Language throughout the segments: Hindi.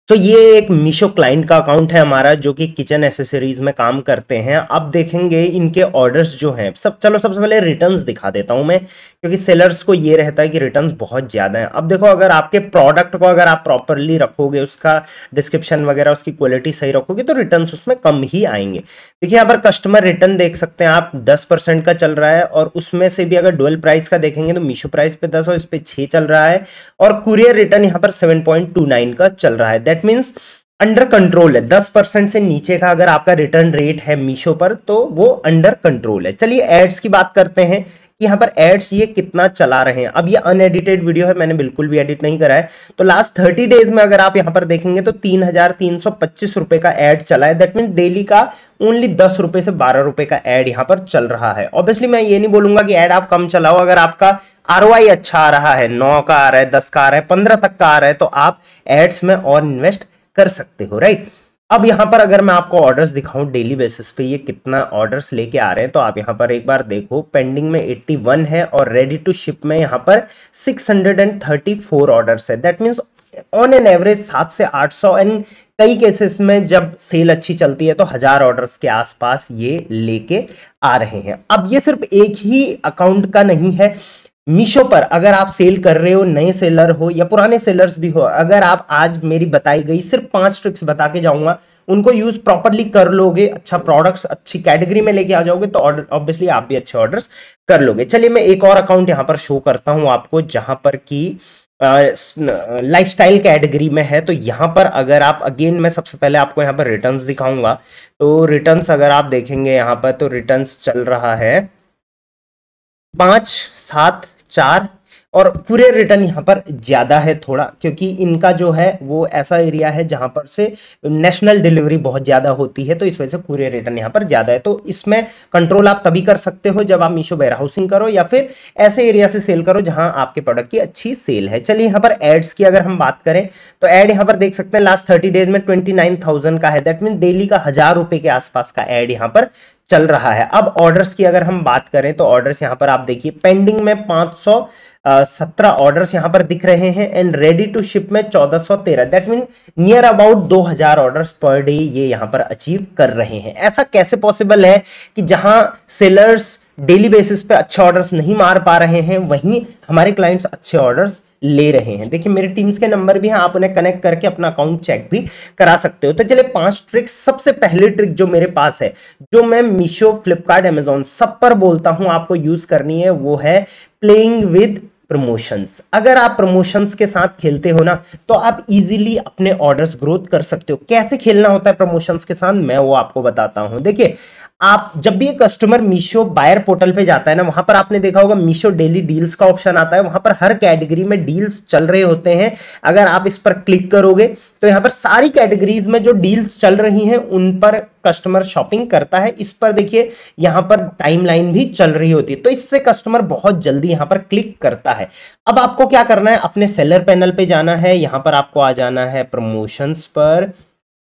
तो ये एक मीशो क्लाइंट का अकाउंट है हमारा, जो कि किचन एसेसरीज में काम करते हैं। अब देखेंगे इनके ऑर्डर्स जो हैं चलो सबसे पहले रिटर्न्स दिखा देता हूं मैं, क्योंकि सेलर्स को ये रहता है कि रिटर्न्स बहुत ज्यादा हैं। अब देखो, अगर आपके प्रोडक्ट को अगर आप प्रॉपरली रखोगे, उसका डिस्क्रिप्शन वगैरह उसकी क्वालिटी सही रखोगे, तो रिटर्न्स उसमें कम ही आएंगे। देखिए यहाँ पर कस्टमर रिटर्न देख सकते हैं आप, 10% का चल रहा है, और उसमें से भी अगर डुअल प्राइस का देखेंगे तो मीशो प्राइस पे 10 और इस पे 6 चल रहा है, और कुरियर रिटर्न यहाँ पर 7.29 का चल रहा है। दैट मीन्स अंडर कंट्रोल है। 10% से नीचे का अगर आपका रिटर्न रेट है मीशो पर, तो वो अंडर कंट्रोल है। चलिए एड्स की बात करते हैं कि यहाँ पर एड्स ये कितना चला रहे हैं। अब ये अनएडिटेड वीडियो है, मैंने बिल्कुल भी एडिट नहीं करा है। तो लास्ट 30 डेज में अगर आप यहाँ पर देखेंगे तो 3,325 रुपए का एड चला है। दैट मीन डेली का ओनली 10 रुपए से 12 रुपए का एड यहाँ पर चल रहा है। ऑब्वियसली मैं ये नहीं बोलूंगा कि एड आप कम चलाओ। अगर आपका आरओआई अच्छा आ रहा है, 9 का आ रहा है, 10 का आ रहा है, 15 तक का आ रहा है, तो आप एड्स में और इन्वेस्ट कर सकते हो, राइट। अब यहां पर अगर मैं आपको ऑर्डर्स दिखाऊं डेली बेसिस पे ये कितना ऑर्डर्स लेके आ रहे हैं, तो आप यहां पर एक बार देखो, पेंडिंग में 81 है और रेडी टू शिप में यहां पर 634 ऑर्डर्स है। That means on an average 700 से 800 एंड कई केसेस में जब सेल अच्छी चलती है तो 1000 ऑर्डर्स के आसपास ये लेके आ रहे हैं। अब ये सिर्फ एक ही अकाउंट का नहीं है। मीशो पर अगर आप सेल कर रहे हो, नए सेलर हो या पुराने सेलर्स भी हो, अगर आप आज मेरी बताई गई सिर्फ 5 ट्रिक्स बता के जाऊंगा, उनको यूज प्रॉपरली कर लोगे, अच्छा प्रोडक्ट्स अच्छी कैटेगरी में लेके आ जाओगे, तो ऑब्वियसली आप भी अच्छे ऑर्डर्स कर लोगे। चलिए मैं एक और अकाउंट यहां पर शो करता हूं आपको, जहां पर की लाइफस्टाइल कैटेगरी में है। तो यहां पर अगर आप, अगेन मैं सबसे पहले आपको यहां पर रिटर्न्स दिखाऊंगा। तो रिटर्न्स अगर आप देखेंगे यहां पर, तो रिटर्न्स चल रहा है 5, 7, 4, और कुरियर रिटर्न यहाँ पर ज्यादा है थोड़ा, क्योंकि इनका जो है वो ऐसा एरिया है जहां पर से नेशनल डिलीवरी बहुत ज्यादा होती है, तो इस वजह से कुरियर रिटर्न यहाँ पर ज्यादा है। तो इसमें कंट्रोल आप तभी कर सकते हो जब आप मीशो वेयर हाउसिंग करो या फिर ऐसे एरिया से सेल करो जहां आपके प्रोडक्ट की अच्छी सेल है। चलिए यहाँ पर एड्स की अगर हम बात करें, तो एड यहाँ पर देख सकते हैं लास्ट 30 डेज में 29,000 का है। दैट मीन डेली का 1000 रुपए के आसपास का एड यहाँ पर चल रहा है। अब ऑर्डर्स की अगर हम बात करें, तो ऑर्डर्स यहां पर आप देखिए, पेंडिंग में 517 ऑर्डर्स यहां पर दिख रहे हैं, एंड रेडी टू शिप में 1413। That mean near about 2000 orders per day ये यहां पर अचीव कर रहे हैं। ऐसा कैसे पॉसिबल है कि जहां सेलर्स डेली बेसिस पे अच्छे ऑर्डर्स नहीं मार पा रहे हैं, वहीं हमारे क्लाइंट्स अच्छे ऑर्डर्स ले रहे हैं? देखिए मेरे टीम्स के नंबर भी हैं, आप उन्हें कनेक्ट करके अपना अकाउंट चेक भी करा सकते हो। तो चलिए 5 ट्रिक्स। सबसे पहली ट्रिक जो मेरे पास है, जो मैं मीशो, फ्लिपकार्ट, अमेजॉन सब पर बोलता हूं आपको यूज करनी है, वो है प्लेइंग विद प्रमोशंस। अगर आप प्रमोशंस के साथ खेलते हो ना, तो आप इजीली अपने ऑर्डर्स ग्रोथ कर सकते हो। कैसे खेलना होता है प्रमोशंस के साथ, मैं वो आपको बताता हूं। देखिए, आप जब भी एक कस्टमर मीशो बायर पोर्टल पे जाता है ना, वहां पर आपने देखा होगा मीशो डेली डील्स का ऑप्शन आता है। वहां पर हर कैटेगरी में डील्स चल रहे होते हैं। अगर आप इस पर क्लिक करोगे तो यहां पर सारी कैटेगरीज में जो डील्स चल रही हैं उन पर कस्टमर शॉपिंग करता है। इस पर देखिए यहां पर टाइमलाइन भी चल रही होती है, तो इससे कस्टमर बहुत जल्दी यहां पर क्लिक करता है। अब आपको क्या करना है, अपने सेलर पैनल पे जाना है। यहां पर आपको आ जाना है प्रमोशंस पर।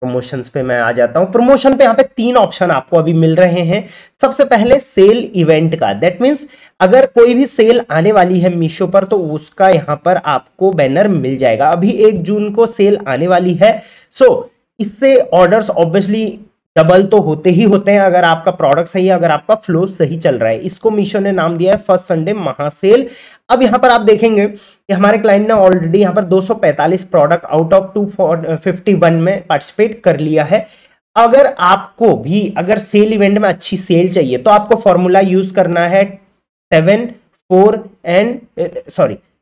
प्रमोशंस पे मैं आ जाता हूं। प्रमोशन पे यहाँ पे 3 ऑप्शन आपको अभी मिल रहे हैं। सबसे पहले सेल इवेंट का, दैट मींस अगर कोई भी सेल आने वाली है मीशो पर, तो उसका यहां पर आपको बैनर मिल जाएगा। अभी 1 जून को सेल आने वाली है, सो इससे ऑर्डर्स ऑब्वियसली डबल तो होते ही होते हैं अगर आपका प्रोडक्ट सही है, अगर आपका फ्लो सही चल रहा है। इसको मीशो ने नाम दिया है फर्स्ट संडे महासेल। अब यहां पर आप देखेंगे कि हमारे क्लाइंट ने ऑलरेडी यहां पर 245 प्रोडक्ट आउट ऑफ 251 में पार्टिसिपेट कर लिया है। अगर आपको भी अगर सेल इवेंट में अच्छी सेल चाहिए, तो आपको फॉर्मूला यूज करना है 7, 4 एंड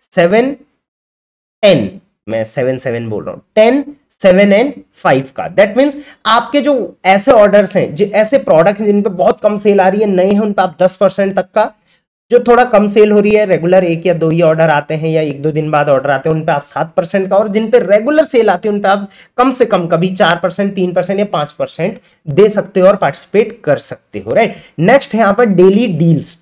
7, 10, मैं 7, 7 बोल रहा हूं, 10, 7 एंड 5 का। दैट मीन्स आपके जो ऐसे ऑर्डर्स हैं, जो ऐसे प्रोडक्ट जिन पे बहुत कम सेल आ रही है, नए हैं, उन पे आप 10% तक का, जो थोड़ा कम सेल हो रही है, रेगुलर 1 या 2 ही ऑर्डर आते हैं या 1-2 दिन बाद ऑर्डर आते हैं, उन पे आप 7% का, और जिन पे रेगुलर सेल आती है उन पे आप कम से कम कभी 4%, 3% या 5% दे सकते हो और पार्टिसिपेट कर सकते हो, राइट। नेक्स्ट है यहाँ पर डेली डील्स।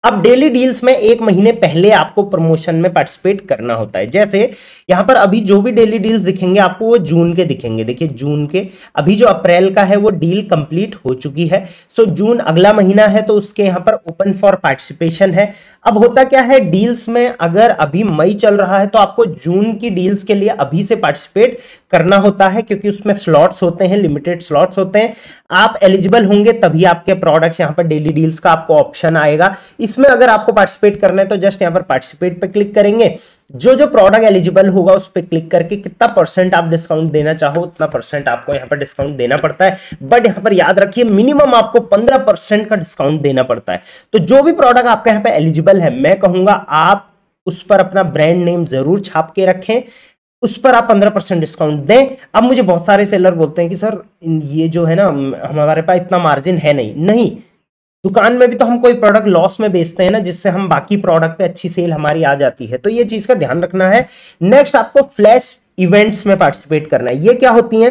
अब डेली डील्स में 1 महीने पहले आपको प्रमोशन में पार्टिसिपेट करना होता है। जैसे यहां पर अभी जो भी डेली डील्स दिखेंगे आपको, वो जून के दिखेंगे। देखिए जून के, अभी जो अप्रैल का है वो डील कंप्लीट हो चुकी है। सो जून अगला महीना है, तो उसके यहां पर ओपन फॉर पार्टिसिपेशन है। अब होता क्या है डील्स में, अगर अभी मई चल रहा है तो आपको जून की डील्स के लिए अभी से पार्टिसिपेट करना होता है, क्योंकि उसमें स्लॉट्स होते हैं, लिमिटेड स्लॉट्स होते हैं। आप एलिजिबल होंगे तभी आपके प्रोडक्ट्स यहाँ पर डेली डील्स का आपको ऑप्शन आएगा। इसमें अगर आपको पार्टिसिपेट करना है तो जस्ट यहाँ पर पार्टिसिपेट पे क्लिक करेंगे, जो जो प्रोडक्ट एलिजिबल होगा उस पर क्लिक करके कितना परसेंट आप डिस्काउंट देना चाहो उतना परसेंट आपको यहाँ पर डिस्काउंट देना पड़ता है। बट यहाँ पर याद रखिए मिनिमम आपको 15% का डिस्काउंट देना पड़ता है। तो जो भी प्रोडक्ट आपका यहाँ पे एलिजिबल है, मैं कहूंगा आप उस पर अपना ब्रांड नेम जरूर छाप के रखें, उस पर आप 15% डिस्काउंट दें। अब मुझे बहुत सारे सेलर बोलते हैं कि सर ये जो है ना हमारे पास इतना मार्जिन है नहीं, दुकान में भी तो हम कोई प्रोडक्ट लॉस में बेचते हैं ना, जिससे हम बाकी प्रोडक्ट पे अच्छी सेल हमारी आ जाती है। तो ये चीज का ध्यान रखना है। नेक्स्ट आपको फ्लैश इवेंट्स में पार्टिसिपेट करना है। ये क्या होती है,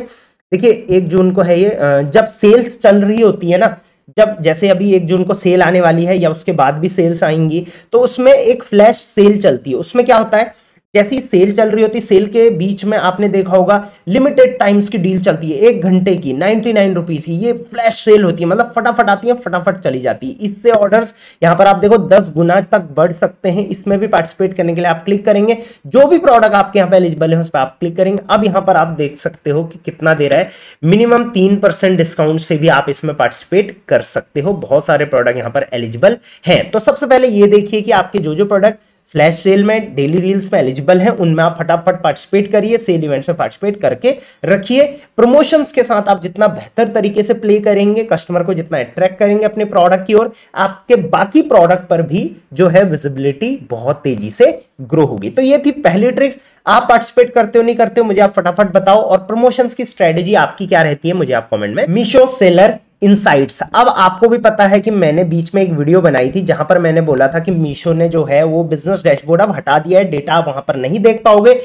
देखिए 1 जून को है ये, जब सेल्स चल रही होती है ना, जब जैसे अभी 1 जून को सेल आने वाली है या उसके बाद भी सेल्स आएंगी, तो उसमें एक फ्लैश सेल चलती है। उसमें क्या होता है, जैसी सेल चल रही होती है, सेल के बीच में आपने देखा होगा लिमिटेड टाइम्स की डील चलती है, 1 घंटे की 99 रुपीज की, ये फ्लैश सेल होती है, मतलब फटाफट आती है फटाफट चली जाती है। इससे ऑर्डर्स यहाँ पर आप देखो 10 गुना तक बढ़ सकते हैं। इसमें भी पार्टिसिपेट करने के लिए आप क्लिक करेंगे, जो भी प्रोडक्ट आपके यहाँ पे एलिजिबल है उस पर आप क्लिक करेंगे। अब यहाँ पर आप देख सकते हो कि कितना दे रहा है, मिनिमम 3% डिस्काउंट से भी आप इसमें पार्टिसिपेट कर सकते हो। बहुत सारे प्रोडक्ट यहाँ पर एलिजिबल हैं। तो सबसे पहले ये देखिए कि आपके जो जो प्रोडक्ट फ्लैश सेल में डेली डील्स में एलिजिबल है उनमें आप फटाफट पार्टिसिपेट करिए, सेल इवेंट्स में पार्टिसिपेट करके रखिए। प्रमोशंस के साथ आप जितना बेहतर तरीके से प्ले करेंगे, कस्टमर को जितना अट्रैक्ट करेंगे अपने प्रोडक्ट की ओर, आपके बाकी प्रोडक्ट पर भी जो है विजिबिलिटी बहुत तेजी से ग्रो होगी। तो ये थी पहली ट्रिक्स। आप पार्टिसिपेट करते हो नहीं करते हो मुझे आप फटाफट बताओ, और प्रमोशंस की स्ट्रेटेजी आपकी क्या रहती है मुझे आप कमेंट में। Meesho seller insights. अब आपको भी पता है कि मैंने बीच में एक वीडियो बनाई थी जहां पर मैंने बोला था कि मीशो ने जो है वो बिजनेस डैशबोर्ड अब हटा दिया है, डेटा आप वहां पर नहीं देख पाओगे,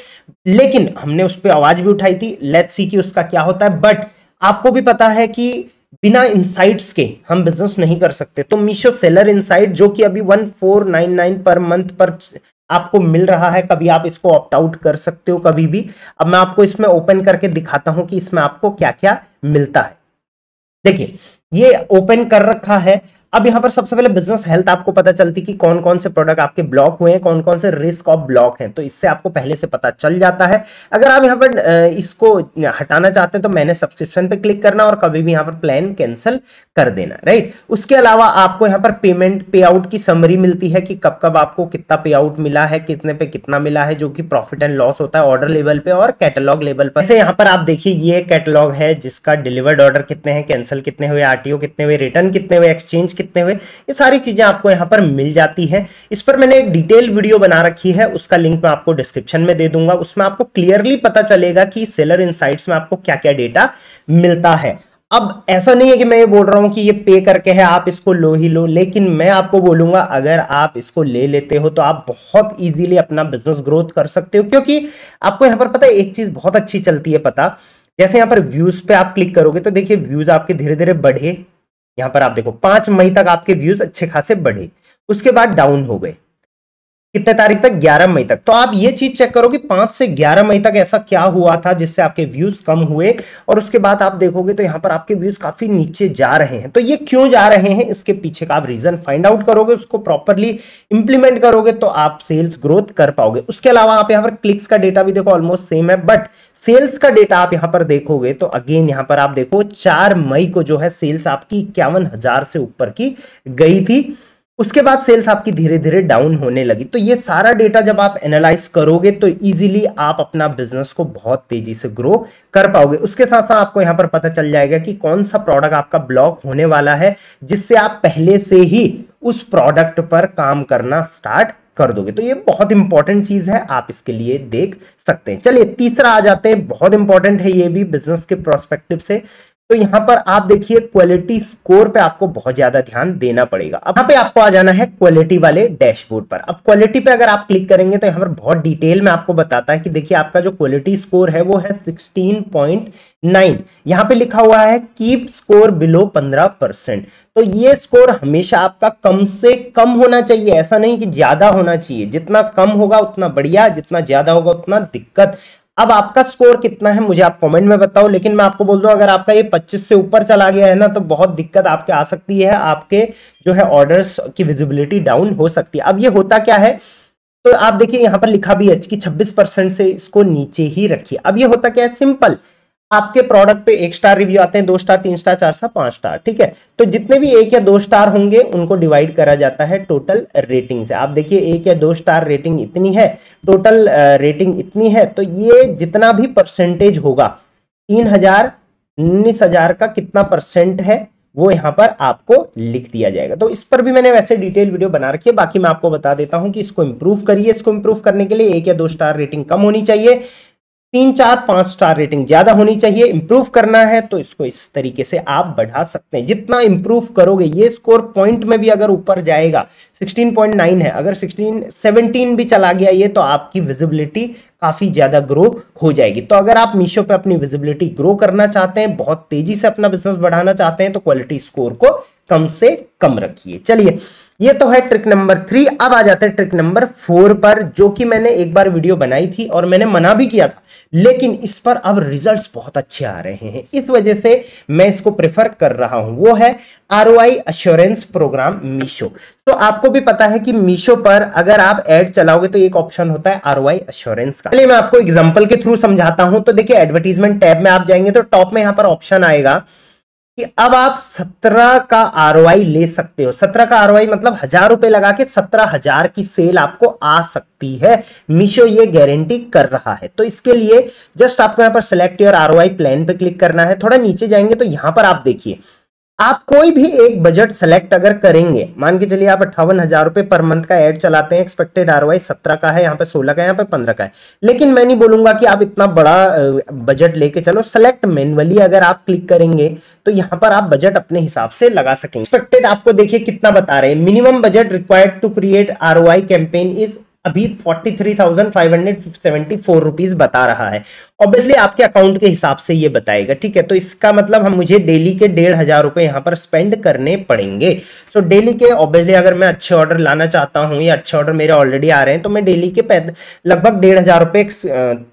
लेकिन हमने उस पर आवाज भी उठाई थी। लेट्स सी कि उसका क्या होता है। बट आपको भी पता है कि बिना इनसाइट्स के हम बिजनेस नहीं कर सकते। तो मीशो सेलर इनसाइट जो कि अभी 1499 पर मंथ पर आपको मिल रहा है, कभी आप इसको ऑप्ट आउट कर सकते हो कभी भी। अब मैं आपको इसमें ओपन करके दिखाता हूं कि इसमें आपको क्या क्या मिलता है। देखिए ये ओपन कर रखा है। अब यहां पर सबसे पहले बिजनेस हेल्थ आपको पता चलती कि कौन कौन से प्रोडक्ट आपके ब्लॉक हुए हैं, कौन कौन से रिस्क ऑफ ब्लॉक हैं, तो इससे आपको पहले से पता चल जाता है। अगर आप यहां पर इसको हटाना चाहते हैं तो मैंने सब्सक्रिप्शन पे क्लिक करना और कभी भी यहां पर प्लान कैंसिल कर देना, राइट। उसके अलावा आपको यहां पर पेमेंट पे आउट की समरी मिलती है कि कब कब आपको कितना पे आउट मिला है, कितने पे कितना मिला है, जो कि प्रॉफिट एंड लॉस होता है ऑर्डर लेवल पे और कैटलॉग लेवल पर। जैसे यहां पर आप देखिए ये कैटलॉग है जिसका डिलीवर्ड ऑर्डर कितने हैं, कैंसिल कितने हुए, आरटीओ कितने हुए, रिटर्न कितने हुए, एक्सचेंज कितने हुए, ये सारी चीजें आपको यहां पर मिल जाती है। इस पर मैंने एक डिटेल वीडियो बना रखी है, उसका लिंक मैं आपको डिस्क्रिप्शन में दे दूंगा। उसमें आपको क्लियरली पता चलेगा कि सेलर इनसाइट्स में आपको क्या क्या डेटा मिलता है। अब ऐसा नहीं है कि मैं ये बोल रहा हूं कि ये पे करके है आप इसको लो ही लो, लेकिन मैं आपको बोलूंगा अगर आप इसको ले लेते हो तो आप बहुत इजीली अपना बिजनेस ग्रोथ कर सकते हो। क्योंकि आपको यहां पर पता है एक चीज बहुत अच्छी चलती है पता, जैसे यहां पर व्यूज पे आप क्लिक करोगे तो देखिए व्यूज आपके धीरे धीरे बढ़े। यहां पर आप देखो 5 मई तक आपके व्यूज अच्छे खासे बढ़े, उसके बाद डाउन हो गए। कितने तारीख तक, 11 मई तक। तो आप ये चीज चेक करो कि 5 से 11 मई तक ऐसा क्या हुआ था जिससे आपके व्यूज कम हुए, और उसके बाद आप देखोगे तो यहां पर आपके व्यूज काफी नीचे जा रहे हैं। तो ये क्यों जा रहे हैं, इसके पीछे का आप रीजन फाइंड आउट करोगे, उसको प्रॉपरली इंप्लीमेंट करोगे तो आप सेल्स ग्रोथ कर पाओगे। उसके अलावा आप यहां पर क्लिक्स का डेटा भी देखो ऑलमोस्ट सेम है, बट सेल्स का डेटा आप यहां पर देखोगे तो अगेन यहां पर आप देखो 4 मई को जो है सेल्स आपकी 51,000 से ऊपर की गई थी। उसके बाद सेल्स आपकी धीरे धीरे डाउन होने लगी। तो ये सारा डेटा जब आप एनालाइज करोगे तो इजीली आप अपना बिजनेस को बहुत तेजी से ग्रो कर पाओगे। उसके साथ साथ आपको यहां पर पता चल जाएगा कि कौन सा प्रोडक्ट आपका ब्लॉक होने वाला है, जिससे आप पहले से ही उस प्रोडक्ट पर काम करना स्टार्ट कर दोगे। तो ये बहुत इंपॉर्टेंट चीज है, आप इसके लिए देख सकते हैं। चलिए तीसरा आ जाते हैं, बहुत इंपॉर्टेंट है ये भी बिजनेस के प्रोस्पेक्टिव से। तो यहां पर आप देखिए क्वालिटी स्कोर पे आपको बहुत ज्यादा ध्यान देना पड़ेगा। अब यहाँ पे आपको आ जाना है क्वालिटी वाले डैशबोर्ड पर। अब क्वालिटी पे अगर आप क्लिक करेंगे तो यहाँ पर बहुत डिटेल में आपको बताता है कि देखिए आपका जो क्वालिटी स्कोर है वो है 16.9। यहाँ पे लिखा हुआ है कीप स्कोर बिलो 15%। तो ये स्कोर हमेशा आपका कम से कम होना चाहिए, ऐसा नहीं कि ज्यादा होना चाहिए। जितना कम होगा उतना बढ़िया, जितना ज्यादा होगा उतना दिक्कत। अब आपका स्कोर कितना है मुझे आप कमेंट में बताओ, लेकिन मैं आपको बोल दूं अगर आपका ये 25 से ऊपर चला गया है ना तो बहुत दिक्कत आपके आ सकती है, आपके जो है ऑर्डर्स की विजिबिलिटी डाउन हो सकती है। अब ये होता क्या है, तो आप देखिए यहां पर लिखा भी है कि 26% से इसको नीचे ही रखिए। अब ये होता क्या है, सिंपल, आपके प्रोडक्ट पे 1 स्टार रिव्यू आते हैं, 2 स्टार, 3 स्टार, 4 स्टार, 5 स्टार, ठीक है। तो जितने भी 1 या 2 स्टार होंगे उनको डिवाइड करा जाता है टोटल रेटिंग से। आप देखिए 1 या 2 स्टार रेटिंग इतनी है, टोटल रेटिंग इतनी है, तो ये जितना भी परसेंटेज होगा 3000 19,000 का कितना परसेंट है वो यहां पर आपको लिख दिया जाएगा। तो इस पर भी मैंने वैसे डिटेल वीडियो बना रखी है, बाकी मैं आपको बता देता हूं कि इसको इंप्रूव करिए। इसको इंप्रूव करने के लिए 1 या 2 स्टार रेटिंग कम होनी चाहिए, 3 4 5 स्टार रेटिंग ज्यादा होनी चाहिए। इंप्रूव करना है तो इसको इस तरीके से आप बढ़ा सकते हैं। जितना इंप्रूव करोगे, ये स्कोर पॉइंट में भी अगर ऊपर जाएगा, 16.9 है, अगर 17 भी चला गया ये, तो आपकी विजिबिलिटी काफी ज्यादा ग्रो हो जाएगी। तो अगर आप मीशो पे अपनी विजिबिलिटी ग्रो करना चाहते हैं, बहुत तेजी से अपना बिजनेस बढ़ाना चाहते हैं, तो क्वालिटी स्कोर को कम से कम रखिए। चलिए, ये तो है ट्रिक नंबर 3। अब आ जाते हैं ट्रिक नंबर 4 पर, जो कि मैंने एक बार वीडियो बनाई थी और मैंने मना भी किया था, लेकिन इस पर अब रिजल्ट्स बहुत अच्छे आ रहे हैं, इस वजह से मैं इसको प्रेफर कर रहा हूं। वो है ROI एश्योरेंस प्रोग्राम मीशो। तो आपको भी पता है कि मीशो पर अगर आप ऐड चलाओगे तो एक ऑप्शन होता है ROI एश्योरेंस का। चलिए मैं आपको एग्जांपल के थ्रू समझाता हूं। तो देखिए, एडवर्टीजमेंट टैब में आप जाएंगे तो टॉप में यहां पर ऑप्शन आएगा कि अब आप 17 का ROI ले सकते हो। 17 का ROI मतलब 1000 रुपए लगा के 17,000 की सेल आपको आ सकती है। मीशो ये गारंटी कर रहा है। तो इसके लिए जस्ट आपको यहां पर सिलेक्ट योर ROI प्लान पे क्लिक करना है। थोड़ा नीचे जाएंगे तो यहां पर आप देखिए, आप कोई भी एक बजट सेलेक्ट अगर करेंगे, मान के चलिए आप 58,000 रुपए पर मंथ का ऐड चलाते हैं, एक्सपेक्टेड ROI 17 का है, यहाँ पे 16 का है, यहाँ पे 15 का है। लेकिन मैं नहीं बोलूंगा कि आप इतना बड़ा बजट लेके चलो। सेलेक्ट मैन्युअली अगर आप क्लिक करेंगे तो यहाँ पर आप बजट अपने हिसाब से लगा सकेंगे। एक्सपेक्टेड आपको देखिए कितना बता रहे हैं, minimum budget required to create ROI campaign is अभी 43,574 रुपीज बता रहा है। ऑब्वियसली आपके अकाउंट के हिसाब से ये बताएगा, ठीक है। तो इसका मतलब हम मुझे डेली के 1,500 रुपए यहाँ पर स्पेंड करने पड़ेंगे। सो डेली के ऑब्वियसली अगर मैं अच्छे ऑर्डर लाना चाहता हूँ या अच्छे ऑर्डर मेरे ऑलरेडी आ रहे हैं, तो मैं डेली के लगभग 1,500 रुपए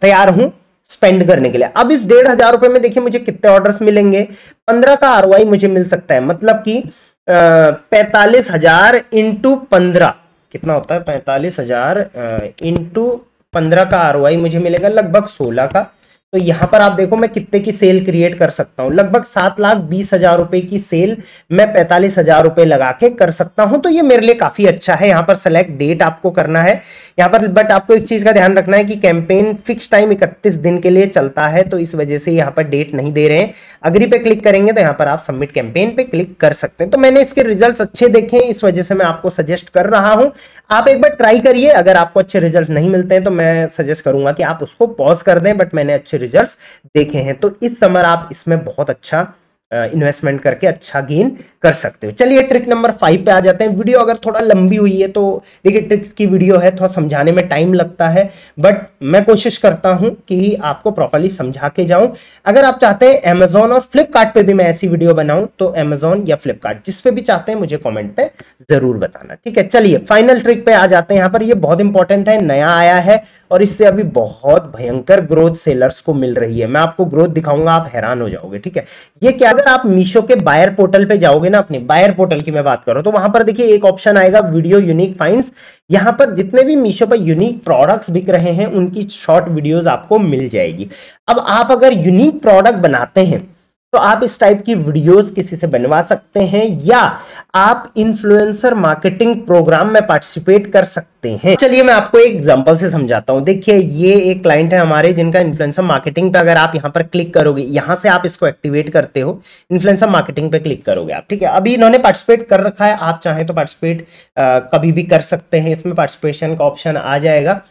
तैयार हूँ स्पेंड करने के लिए। अब इस 1,500 रुपए में देखिए मुझे कितने ऑर्डर्स मिलेंगे, 15 का ROI मुझे मिल सकता है। मतलब कि 45,000 इंटू 15 कितना होता है, 45,000 इंटू 15 का ROI मुझे मिलेगा लगभग 16 का। तो यहां पर आप देखो मैं कितने की सेल क्रिएट कर सकता हूं, लगभग 7,20,000 रुपए की सेल मैं 45,000 रुपए लगा के कर सकता हूं। तो ये मेरे लिए काफी अच्छा है। यहां पर सेलेक्ट डेट आपको करना है यहां पर, बट आपको एक चीज का ध्यान रखना है कि कैंपेन फिक्स टाइम 31 दिन के लिए चलता है, तो इस वजह से यहां पर डेट नहीं दे रहे हैं। अग्री पे क्लिक करेंगे तो यहां पर आप सबमिट कैंपेन पे क्लिक कर सकते हैं। तो मैंने इसके रिजल्ट्स अच्छे देखे, इस वजह से मैं आपको सजेस्ट कर रहा हूं, आप एक बार ट्राई करिए। अगर आपको अच्छे रिजल्ट नहीं मिलते हैं तो मैं सजेस्ट करूंगा कि आप उसको पॉज कर दें, बट मैंने अच्छे रिजल्ट्स देखे हैं। तो इस समर आप इसमें बहुत अच्छा इन्वेस्टमेंट करके अच्छा गेन कर सकते हो। चलिए ट्रिक नंबर 5 पे आ जाते हैं। वीडियो अगर थोड़ा लंबी हुई है तो देखिए, ट्रिक्स की वीडियो है, थोड़ा समझाने में टाइम लगता है, बट मैं कोशिश करता हूं कि आपको प्रॉपर्ली समझा के जाऊं। अगर आप चाहते हैं Amazon और Flipkart पे भी मैं ऐसी वीडियो बनाऊं, तो Amazon या Flipkart जिस पे भी चाहते हैं मुझे कमेंट पे जरूर बताना, ठीक है। चलिए फाइनल ट्रिक पे आ जाते हैं। यहाँ पर ये बहुत इंपॉर्टेंट है, नया आया है और इससे अभी बहुत भयंकर ग्रोथ सेलर्स को मिल रही है। मैं आपको ग्रोथ दिखाऊंगा, आप हैरान हो जाओगे, ठीक है। ये क्या, अगर आप मीशो के बायर पोर्टल पे जाओगे ना, अपने बायर पोर्टल की मैं बात कर रहा हूं, तो वहां पर देखिए एक ऑप्शन आएगा वीडियो यूनिक फाइंड्स। यहां पर जितने भी मीशो पर यूनिक प्रोडक्ट्स बिक रहे हैं उनकी शॉर्ट वीडियोस आपको मिल जाएगी। अब आप अगर यूनिक प्रोडक्ट बनाते हैं तो आप इस टाइप की वीडियोस किसी से बनवा सकते हैं, या आप इन्फ्लुएंसर मार्केटिंग प्रोग्राम में पार्टिसिपेट कर सकते हैं। चलिए मैं आपको एक एग्जांपल से समझाता हूं। देखिए ये एक क्लाइंट है हमारे जिनका इन्फ्लुएंसर मार्केटिंग पे, अगर आप यहां पर क्लिक करोगे, यहां से आप इसको एक्टिवेट करते हो, इन्फ्लुएंसर मार्केटिंग पे क्लिक करोगे आप, ठीक है। अभी इन्होंने पार्टिसिपेट कर रखा है, आप चाहें तो पार्टिसिपेट कभी भी कर सकते हैं, इसमें पार्टिसिपेशन का ऑप्शन आ जाएगा।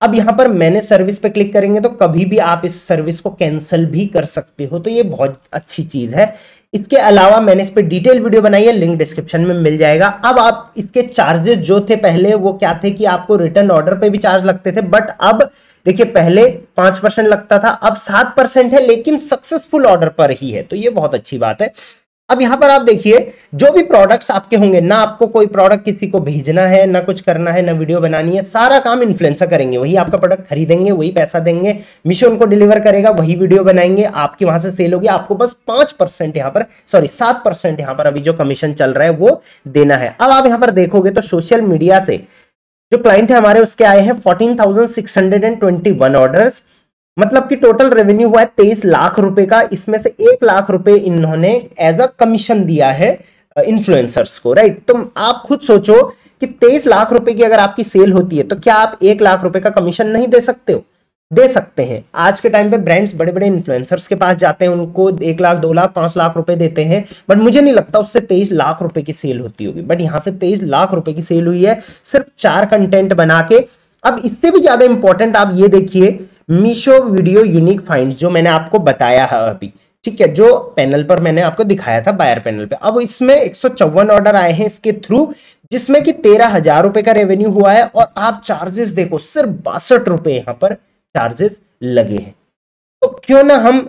अब यहां पर मैंने सर्विस पे क्लिक करेंगे तो कभी भी आप इस सर्विस को कैंसिल भी कर सकते हो, तो ये बहुत अच्छी चीज है। इसके अलावा मैंने इस पे डिटेल वीडियो बनाई है, लिंक डिस्क्रिप्शन में मिल जाएगा। अब आप इसके चार्जेस जो थे पहले वो क्या थे कि आपको रिटर्न ऑर्डर पे भी चार्ज लगते थे, बट अब देखिए पहले 5% लगता था, अब 7% है, लेकिन सक्सेसफुल ऑर्डर पर ही है, तो ये बहुत अच्छी बात है। अब यहां पर आप देखिए जो भी प्रोडक्ट्स आपके होंगे ना, आपको कोई प्रोडक्ट किसी को भेजना है ना, कुछ करना है ना, वीडियो बनानी है, सारा काम इन्फ्लुएंसर करेंगे। वही आपका प्रोडक्ट खरीदेंगे, वही पैसा देंगे, मीशो उनको डिलीवर करेगा, वही वीडियो बनाएंगे, आपकी वहां से सेल होगी। आपको बस 5% यहां पर, सॉरी 7% यहां पर अभी जो कमीशन चल रहा है वो देना है। अब आप यहां पर देखोगे तो सोशल मीडिया से जो क्लाइंट है हमारे, उसके आए हैं 14,621 ऑर्डर्स, मतलब कि टोटल रेवेन्यू हुआ है 23 लाख रुपए का। इसमें से 1 लाख रुपए इन्होंने एज अ कमीशन दिया है इन्फ्लुएंसर्स को, राइट। तो आप खुद सोचो कि 23 लाख रुपए की अगर आपकी सेल होती है तो क्या आप 1 लाख रुपए का कमीशन नहीं दे सकते हो? दे सकते हैं। आज के टाइम पे ब्रांड्स बड़े बड़े इन्फ्लुएंसर्स के पास जाते हैं, उनको 1 लाख 2 लाख 5 लाख रुपए देते हैं, बट मुझे नहीं लगता उससे 23 लाख रुपए की सेल होती होगी। बट यहां से 23 लाख रुपए की सेल हुई है सिर्फ 4 कंटेंट बना के। अब इससे भी ज्यादा इंपॉर्टेंट आप ये देखिए, मीशो वीडियो यूनिक फाइंड्स जो मैंने आपको बताया है अभी, ठीक है, जो पैनल पर मैंने आपको दिखाया था बायर पैनल पे। अब इसमें 154 ऑर्डर आए हैं इसके थ्रू, जिसमें कि 13,000 रुपए का रेवेन्यू हुआ है। और आप चार्जेस देखो, सिर्फ 62 रुपए यहां पर चार्जेस लगे हैं। तो क्यों ना हम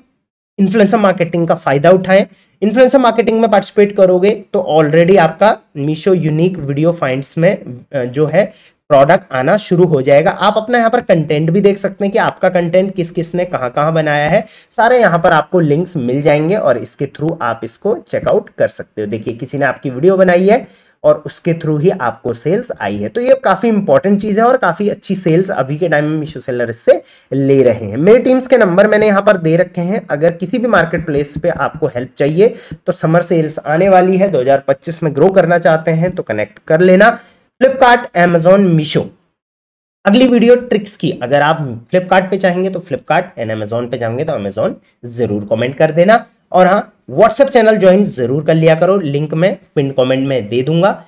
इन्फ्लुएंसर मार्केटिंग का फायदा उठाएं। इन्फ्लुएंसर मार्केटिंग में पार्टिसिपेट करोगे तो ऑलरेडी आपका मीशो यूनिक वीडियो फाइंड्स में जो है प्रोडक्ट आना शुरू हो जाएगा। आप अपना यहाँ पर कंटेंट भी देख सकते हैं कि आपका कंटेंट किस किस ने कहां कहां बनाया है, सारे यहाँ पर आपको लिंक्स मिल जाएंगे और इसके थ्रू आप इसको चेकआउट कर सकते हो। देखिए किसी ने आपकी वीडियो बनाई है और उसके थ्रू ही आपको सेल्स आई है। तो ये काफी इंपॉर्टेंट चीज है और काफी अच्छी सेल्स अभी के टाइम में मीशो सेलर इससे ले रहे हैं। मेरे टीम्स के नंबर मैंने यहाँ पर दे रखे हैं। अगर किसी भी मार्केट प्लेस पे आपको हेल्प चाहिए तो समर सेल्स आने वाली है, 2025 में ग्रो करना चाहते हैं तो कनेक्ट कर लेना। फ्लिपकार्ट, अमेजॉन, मीशो। अगली वीडियो ट्रिक्स की, अगर आप फ्लिपकार्ट पे चाहेंगे तो फ्लिपकार्ट एंड अमेजॉन पे जाएंगे तो अमेजॉन जरूर कमेंट कर देना। और हाँ, व्हाट्सएप चैनल ज्वाइन जरूर कर लिया करो, लिंक मैं पिन कमेंट में दे दूंगा।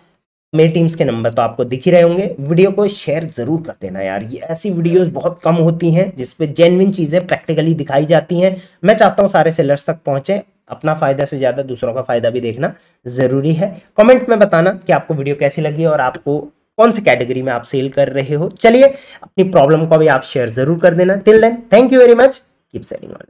मेरे टीम्स के नंबर तो आपको दिख ही रहे होंगे। वीडियो को शेयर जरूर कर देना यार, ये ऐसी वीडियोस बहुत कम होती हैं जिसपे जेन्युइन चीजें प्रैक्टिकली दिखाई जाती हैं। मैं चाहता हूं सारे सेलर्स तक पहुंचे। अपना फायदा से ज्यादा दूसरों का फायदा भी देखना जरूरी है। कमेंट में बताना कि आपको वीडियो कैसी लगी और आपको कौन सी कैटेगरी में आप सेल कर रहे हो। चलिए, अपनी प्रॉब्लम को भी आप शेयर जरूर कर देना। Till then, thank you very much, keep selling on.